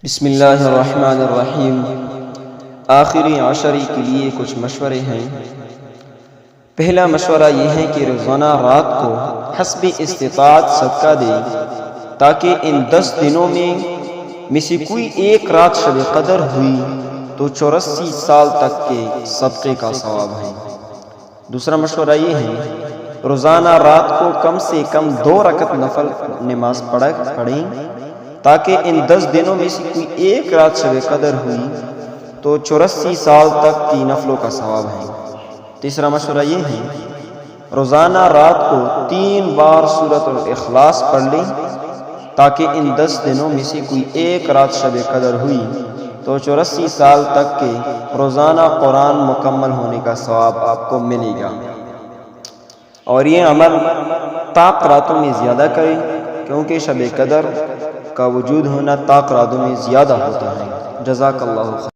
بسم اللہ الرحمن الرحیم۔ آخری عشری کے لیے کچھ مشورے ہیں۔ پہلا مشورہ یہ ہے کہ روزانہ رات کو حسب استطاعت صدقہ دے تاکہ ان 10 دنوں میں سے کوئی ایک رات شب قدر ہوئی تو 84 سال تک کے صدقے کا ثواب ہے۔ دوسرا مشورہ یہ ہے روزانہ رات کو کم سے کم 2 رکعت نفل نماز پڑھیں تاکہ ان 10 دنوں میں سے کوئی ایک رات شب قدر ہوئی تو 84 سال تک کی نفلوں کا ثواب ہے۔ تیسرا مشورہ یہ ہے روزانہ رات کو 3 بار سورۃ الاخلاص پڑھ لیں تاکہ ان 10 دنوں میں سے کوئی ایک رات شب قدر ہوئی تو 84 سال تک کے روزانہ قرآن مکمل ہونے کا ثواب آپ کو ملے گا۔ اور یہ عمل طاق راتوں میں زیادہ کریں کیونکہ شب قدر کا وجود ہونا طاق راتوں میں زیادہ ہوتا ہے۔ جزاک اللہ خیر۔